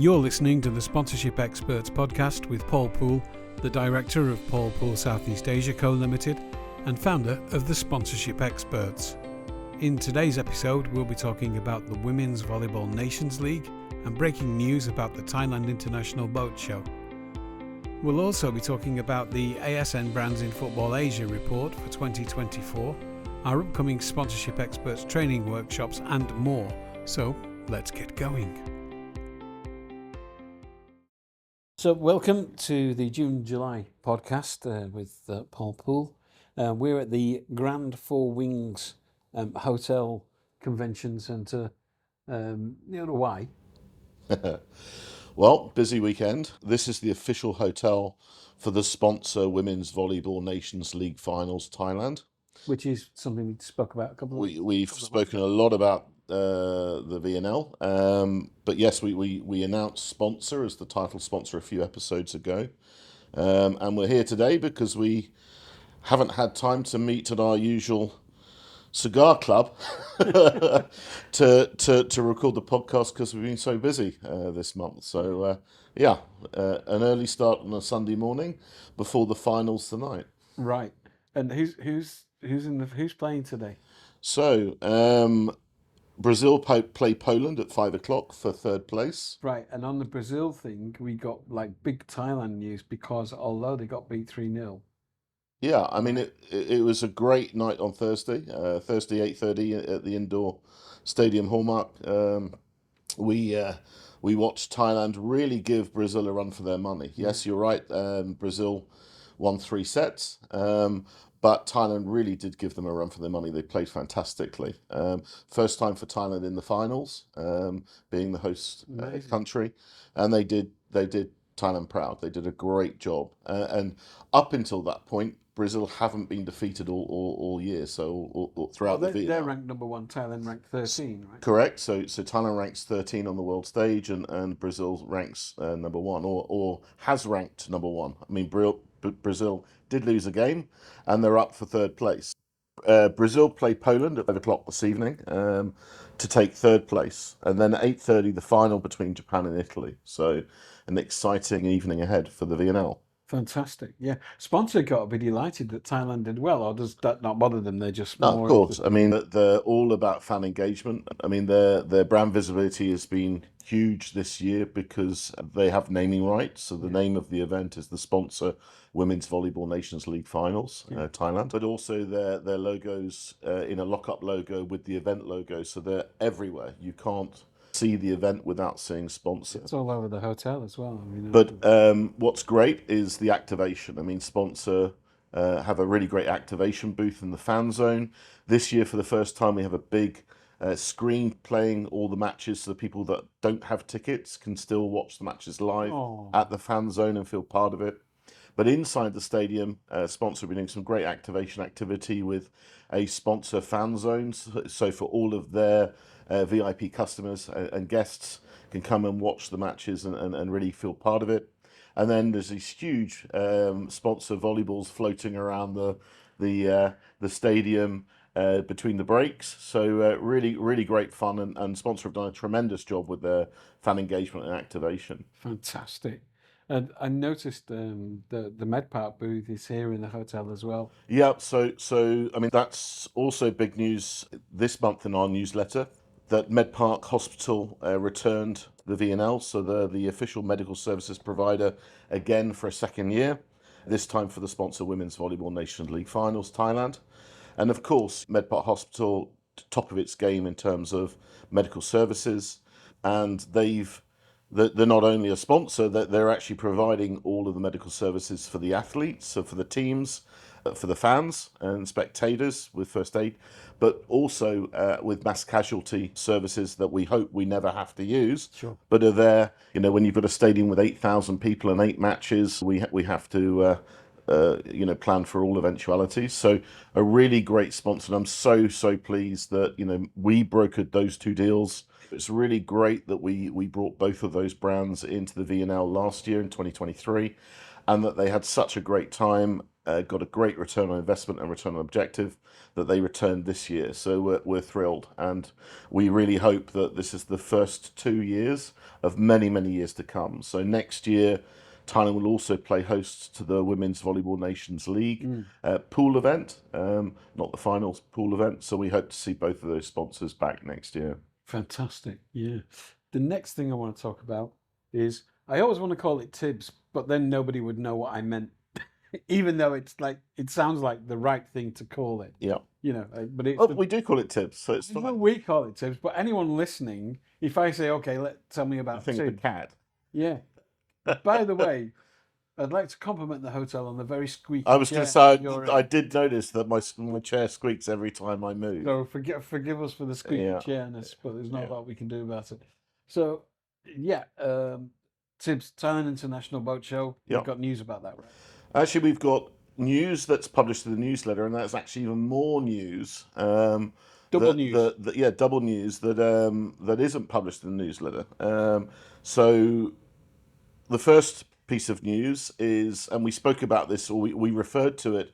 You're listening to the Sponsorship Experts podcast with Paul Poole, the director of Paul Poole Southeast Asia Co Limited and founder of the Sponsorship Experts. In today's episode, we'll be talking about the Women's Volleyball Nations League and breaking news about the Thailand International Boat Show. We'll also be talking about the ASN Brands in Football Asia report for 2024, our upcoming Sponsorship Experts training workshops and more. So let's get going. So welcome to the June-July podcast with Paul Poole. We're at the Grand Four Wings Hotel Convention Centre. You know why? Well, busy weekend. This is the official hotel for the sponsor Women's Volleyball Nations League Finals Thailand. Which is something we spoke about a couple of We've spoken a lot about the VNL, but yes, we announced sponsor as the title sponsor a few episodes ago, and we're here today because we haven't had time to meet at our usual cigar club to record the podcast because we've been so busy this month. So an early start on a Sunday morning before the finals tonight. Right, and who's playing today? So Brazil play Poland at 5:00 for third place. Right, and on the Brazil thing, we got like big Thailand news because although they got beat 3-0. Yeah, I mean it was a great night on Thursday. Thursday 8:30 at the indoor stadium Hallmark. We watched Thailand really give Brazil a run for their money. Yes, you're right. Brazil won 3 sets, but Thailand really did give them a run for their money. They played fantastically. First time for Thailand in the finals, being the host country, and they did Thailand proud. They did a great job, and up until that point, Brazil haven't been defeated all year. So throughout the VNL. They're ranked number 1. Thailand ranked 13, right? Correct. So Thailand ranks 13 on the world stage, and Brazil ranks number 1, or has ranked number 1. I mean, Brazil did lose a game, and they're up for third place. Brazil play Poland at 5:00 this evening to take third place, and then at 8:30 the final between Japan and Italy. So an exciting evening ahead for the VNL. Fantastic, yeah. Sponsor got to be delighted that Thailand did well, or does that not bother them? They're just more... No, of course. I mean, they're all about fan engagement. I mean, their brand visibility has been huge this year because they have naming rights. So the name of the event is the sponsor Women's Volleyball Nations League Finals, Thailand. But also their logos in a lock-up logo with the event logo. So they're everywhere. You can't see the event without seeing sponsor. It's all over the hotel as well. But what's great is the activation. I mean, sponsor have a really great activation booth in the fan zone. This year, for the first time, we have a big screen playing all the matches so the people that don't have tickets can still watch the matches live at the fan zone and feel part of it. But inside the stadium, sponsor will be doing some great activation activity with a sponsor fan zone. So for all of their VIP customers and guests can come and watch the matches and really feel part of it. And then there's these huge sponsor volleyballs floating around the stadium between the breaks. So really great fun, and sponsor have done a tremendous job with their fan engagement and activation. Fantastic. And I noticed the MedPark booth is here in the hotel as well. Yeah, so I mean that's also big news this month in our newsletter, that MedPark Hospital returned the VNL, so they're the official medical services provider again for a second year, this time for the sponsor Women's Volleyball Nations League Finals Thailand. And of course, MedPark Hospital, top of its game in terms of medical services, and they're not only a sponsor, they're actually providing all of the medical services for the athletes, so for the teams, for the fans and spectators with first aid, but also with mass casualty services that we hope we never have to use. Sure. But are there, when you've got a stadium with 8,000 people and 8 matches, we have to plan for all eventualities. So a really great sponsor, and I'm so pleased that we brokered those 2 deals. It's really great that we brought both of those brands into the VNL last year in 2023, and that they had such a great time got a great return on investment and return on objective that they returned this year. So we're thrilled, and we really hope that this is the first 2 years of many, many years to come. So next year, Thailand will also play host to the Women's Volleyball Nations League pool event, not the finals, pool event. So we hope to see both of those sponsors back next year. Fantastic. Yeah. The next thing I want to talk about is, I always want to call it TIBS, but then nobody would know what I meant, even though it sounds like the right thing to call it. Yeah. But it's we do call it TIBS, so it's well, we call it TIBS, but anyone listening, if I say, okay, tell me about the TIBS. cat. Yeah. By the way, I'd like to compliment the hotel on the very squeaky I was going chair to say, I did notice that my chair squeaks every time I move. So forgive us for the squeaky chairness, but there's not a lot we can do about it. So, TIBS, Thailand International Boat Show. We've got news about that, right? Actually, we've got news that's published in the newsletter, and that's actually even more news. Double news. Double news that isn't published in the newsletter. So the first piece of news is, and we spoke about this, or we referred to it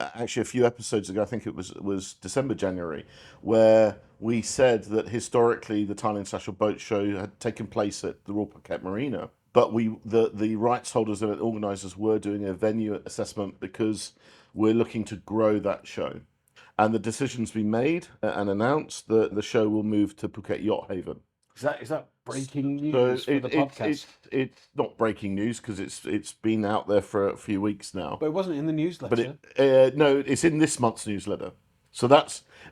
actually a few episodes ago. I think it was December, January, where we said that historically the Thailand International Boat Show had taken place at the Royal Phuket Marina, but the rights holders and organisers were doing a venue assessment because we're looking to grow that show. And the decision's been made and announced that the show will move to Phuket Yacht Haven. Is that breaking news for the podcast? It's not breaking news because it's been out there for a few weeks now. But it wasn't in the newsletter. But no, it's in this month's newsletter. So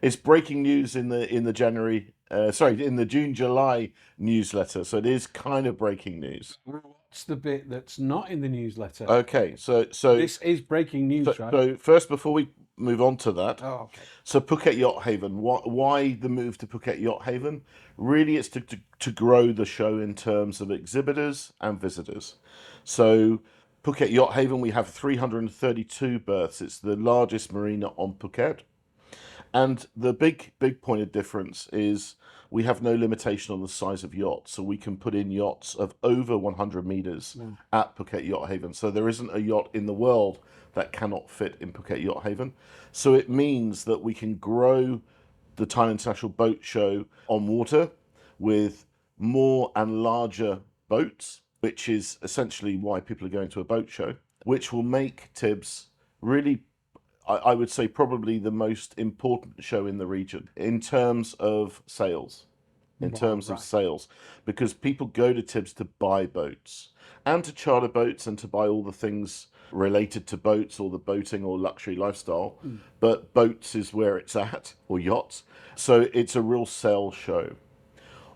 it's breaking news in the June-July newsletter. So it is kind of breaking news. What's the bit that's not in the newsletter? Okay, so this is breaking news, right? So first, before we move on to that, okay. So Phuket Yacht Haven. Why the move to Phuket Yacht Haven? Really, it's to grow the show in terms of exhibitors and visitors. So Phuket Yacht Haven, we have 332 berths. It's the largest marina on Phuket. And the big point of difference is we have no limitation on the size of yachts. So we can put in yachts of over 100 meters at Phuket Yacht Haven. So there isn't a yacht in the world that cannot fit in Phuket Yacht Haven. So it means that we can grow the Thailand International Boat Show on water with more and larger boats, which is essentially why people are going to a boat show, which will make TIBS really, I would say, probably the most important show in the region in terms of sales. Of sales, because people go to TIBS to buy boats and to charter boats and to buy all the things related to boats or the boating or luxury lifestyle. But boats is where it's at, or yachts. So it's a real sales show.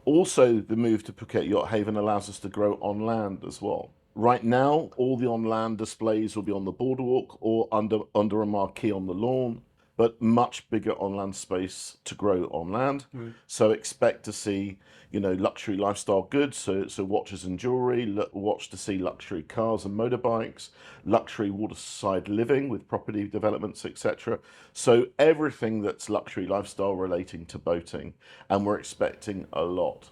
Also, the move to Phuket Yacht Haven allows us to grow on land as well. Right now, all the on-land displays will be on the boardwalk or under a marquee on the lawn, but much bigger on-land space to grow on land. So expect to see, luxury lifestyle goods, so watches and jewelry, watch to see luxury cars and motorbikes, luxury waterside living with property developments, etc. So everything that's luxury lifestyle relating to boating, and we're expecting a lot.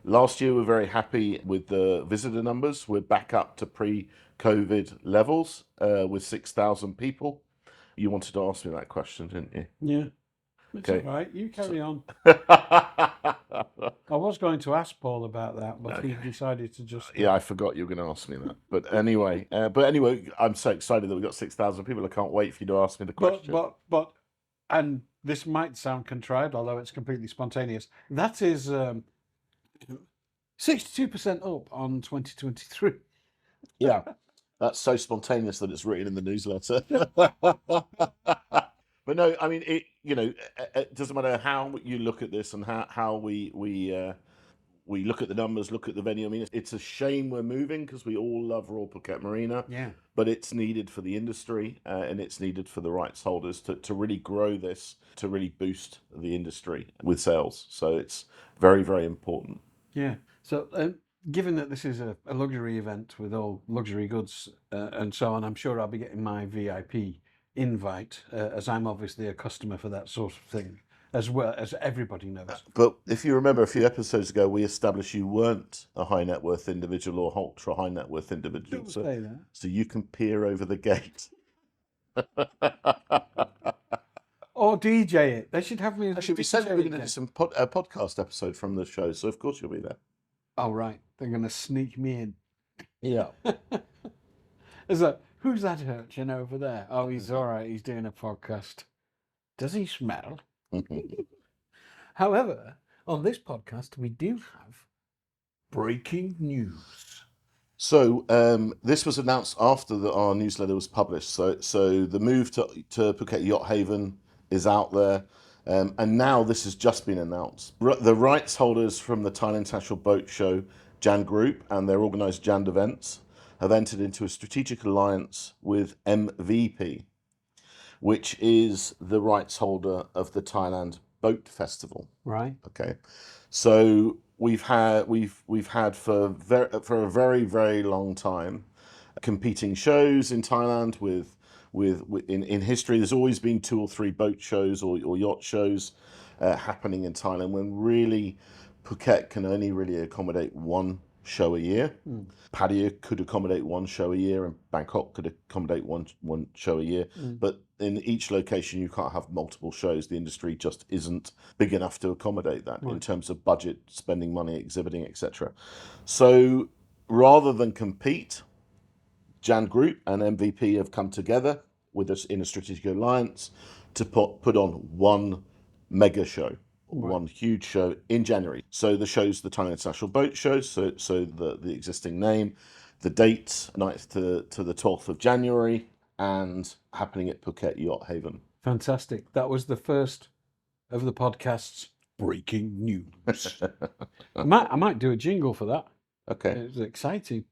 Last year, we're very happy with the visitor numbers. We're back up to pre-COVID levels with 6,000 people. You wanted to ask me that question, didn't you? Yeah. It's all right. You carry on. I was going to ask Paul about that, but he decided to just... Yeah, I forgot you were going to ask me that. But anyway, I'm so excited that we've got 6,000 people. I can't wait for you to ask me the question. But and this might sound contrived, although it's completely spontaneous. That is 62% up on 2023. Yeah. That's so spontaneous that it's written in the newsletter. But no, I mean, it doesn't matter how you look at this and how we look at the numbers, look at the venue. I mean, it's a shame we're moving because we all love Royal Phuket Marina. Yeah. But it's needed for the industry and it's needed for the rights holders to really grow this, to really boost the industry with sales. So it's very, very important. Yeah. So given that this is a luxury event with all luxury goods and so on, I'm sure I'll be getting my VIP invite, as I'm obviously a customer for that sort of thing, as well as everybody knows. But if you remember a few episodes ago, we established you weren't a high net worth individual or ultra high net worth individual. Don't say that. So you can peer over the gate. Or DJ it. They should have me as a Actually, we said DJ we were going to again. do some a podcast episode from the show, so of course you'll be there. Oh, right. They're going to sneak me in. Yeah. Is that, who's that urchin over there? Oh, he's all right. He's doing a podcast. Does he smell? However, on this podcast, we do have breaking news. So this was announced after our newsletter was published. So the move to Phuket Yacht Haven is out there, and now this has just been announced. The rights holders from the Thailand International Boat Show, Jan Group, and their organised Jan Events have entered into a strategic alliance with MVP, which is the rights holder of the Thailand Boat Festival. Right. Okay, so we've had for a very, very long time competing shows in Thailand with in history. There's always been 2 or 3 boat shows or yacht shows happening in Thailand, when really Phuket can only really accommodate 1 show a year. Pattaya could accommodate 1 show a year, and Bangkok could accommodate one show a year. But in each location, you can't have multiple shows. The industry just isn't big enough to accommodate that in terms of budget, spending money, exhibiting, etc. So rather than compete, Jan Group and MVP have come together with us in a strategic alliance to put on 1 mega show. One huge show in January. So the show's the Thailand International Boat Show. So the existing name, the date 9th to the 12th of January, and happening at Phuket Yacht Haven. Fantastic. That was the first of the podcast's breaking news. I might do a jingle for that. Okay. It was exciting.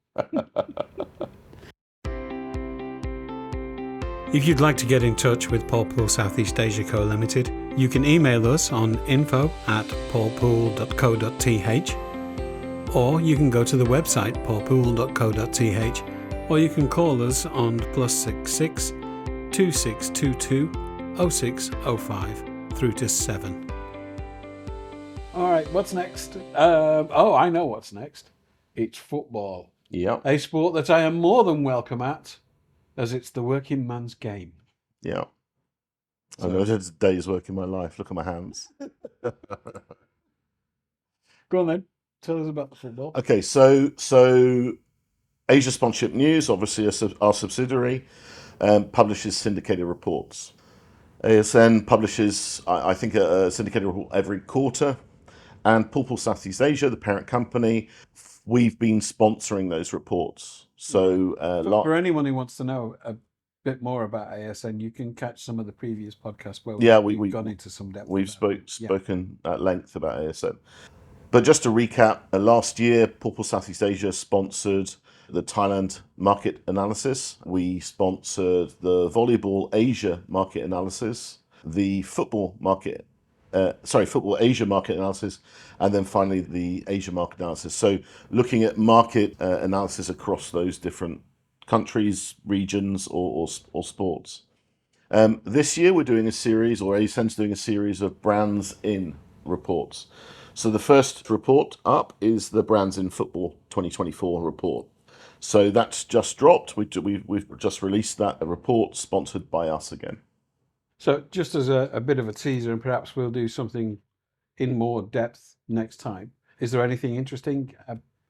If you'd like to get in touch with Paul Pool Southeast Asia Co Limited, you can email us on info@paulpool.co.th, or you can go to the website paulpool.co.th, or you can call us on +66 2622 0605 through to 7. All right, what's next? I know what's next. It's football. Yeah. A sport that I am more than welcome at, as it's the working man's game. Yeah. I know it's a day's work in my life. Look at my hands. Go on then. Tell us about the football. Okay, so Asia Sponsorship News, obviously our subsidiary, publishes syndicated reports. ASN publishes, I think, a syndicated report every quarter, and Paul Pool Southeast Asia, the parent company, we've been sponsoring those reports. So for anyone who wants to know a bit more about ASN, you can catch some of the previous podcasts where we've gone into some depth. We've spoken at length about ASN. But just to recap, last year, Paul Pool Southeast Asia sponsored the Thailand market analysis. We sponsored the Volleyball Asia market analysis, the Football Asia market analysis, and then finally the Asia market analysis. So looking at market analysis across those different countries, regions, or sports. This year we're doing a series, or ASN's doing a series of Brands in reports. So the first report up is the Brands in Football 2024 report. So that's just dropped. We've just released that report, sponsored by us again. So just as a bit of a teaser, and perhaps we'll do something in more depth next time. Is there anything interesting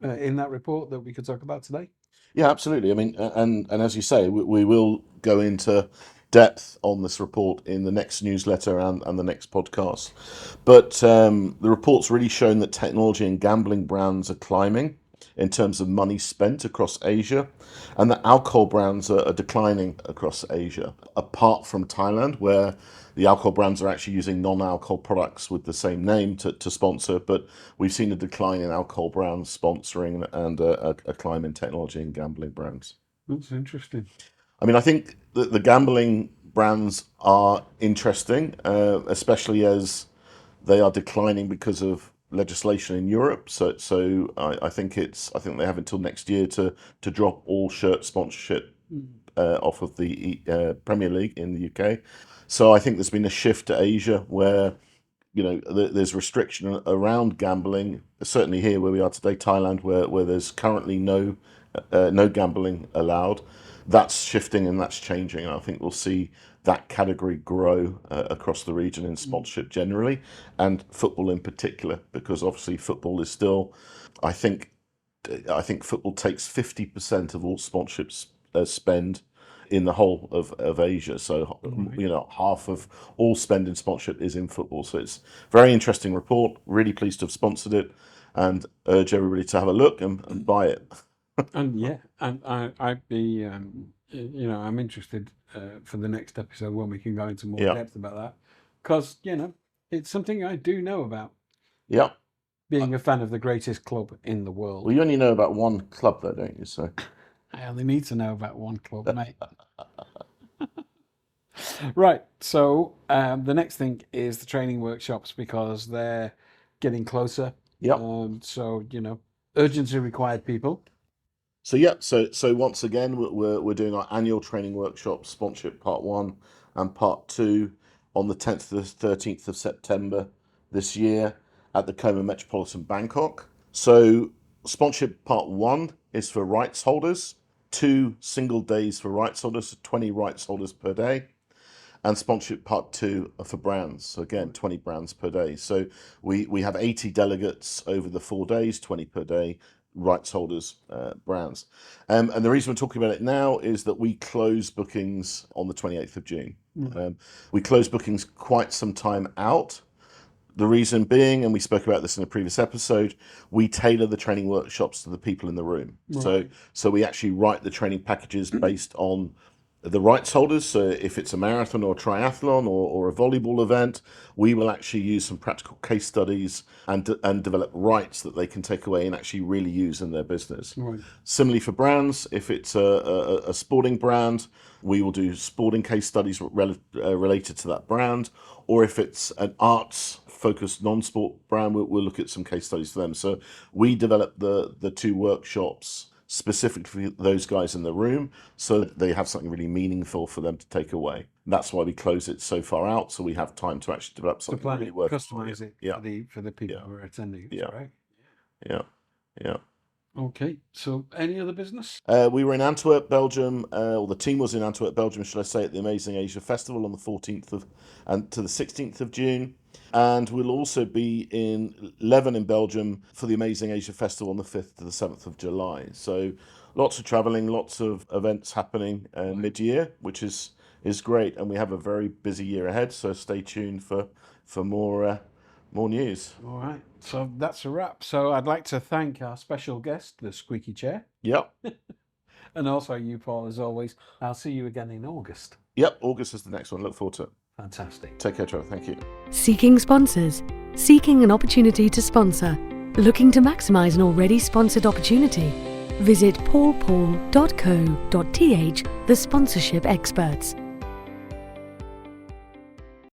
in that report that we could talk about today? Yeah, absolutely. I mean, and as you say, we will go into depth on this report in the next newsletter and the next podcast. But the report's really shown that technology and gambling brands are climbing in terms of money spent across Asia, and that alcohol brands are declining across Asia, apart from Thailand, where the alcohol brands are actually using non-alcohol products with the same name to sponsor. But we've seen a decline in alcohol brands sponsoring and a climb in technology and gambling brands. That's interesting. I mean, I think that the gambling brands are interesting, especially as they are declining because of legislation in Europe. So I think they have until next year to drop all shirt sponsorship off of the Premier League in the UK. So I think there's been a shift to Asia where, you know, there's restriction around gambling. Certainly here where we are today, Thailand, where there's currently no gambling allowed. that's shifting and that's changing. And I think we'll see that category grow across the region in sponsorship generally, and football in particular, because obviously football is still, I think football takes 50% of all sponsorships spend in the whole of Asia. So, half of all spend in sponsorship is in football. So it's a very interesting report. Really pleased to have sponsored it, and urge everybody to have a look and buy it. And I'd be, I'm interested for the next episode when we can go into more depth about that, because it's something I do know about. Yeah. Being a fan of the greatest club in the world. Well, you only know about one club, though, don't you? So I only need to know about one club, mate. Right. So the next thing is the training workshops, because they're getting closer. Yeah. So urgency required, people. So so once again, we're doing our annual training workshop, sponsorship part 1 and part 2, on the 10th to the 13th of September this year at the Coma Metropolitan Bangkok. So sponsorship part 1 is for rights holders, 2 single days for rights holders, 20 rights holders per day, and sponsorship part 2 are for brands. So again, 20 brands per day. So we have 80 delegates over the 4 days, 20 per day, rights holders, brands. And the reason we're talking about it now is that we close bookings on the 28th of June. We close bookings quite some time out. The reason being, and we spoke about this in a previous episode, we tailor the training workshops to the people in the room. Right. So we actually write the training packages based on the rights holders. So if it's a marathon or a triathlon or a volleyball event, we will actually use some practical case studies and develop rights that they can take away and actually really use in their business. Right. Similarly for brands, if it's a sporting brand, we will do sporting case studies related to that brand. Or if it's an arts-focused non-sport brand, we'll look at some case studies for them. So we develop the 2 workshops specifically for those guys in the room, so that they have something really meaningful for them to take away. And that's why we close it so far out, so we have time to actually develop something to plan really it, worth customize it for the people who are attending. Right? Yeah. Okay, so any other business? We were in Antwerp, Belgium, or the team was in Antwerp, Belgium, should I say, at the Amazing Asia Festival on the 14th and to the 16th of June. And we'll also be in Leuven in Belgium for the Amazing Asia Festival on the 5th to the 7th of July. So lots of traveling, lots of events happening mid-year, which is great. And we have a very busy year ahead, so stay tuned for more news. All right, so that's a wrap. So I'd like to thank our special guest, the Squeaky Chair. Yep. And also you, Paul, as always. I'll see you again in August. Yep, August is the next one. Look forward to it. Fantastic. Take care, Trevor. Thank you. Seeking sponsors. Seeking an opportunity to sponsor. Looking to maximise an already sponsored opportunity? Visit paulpaul.co.th, the sponsorship experts.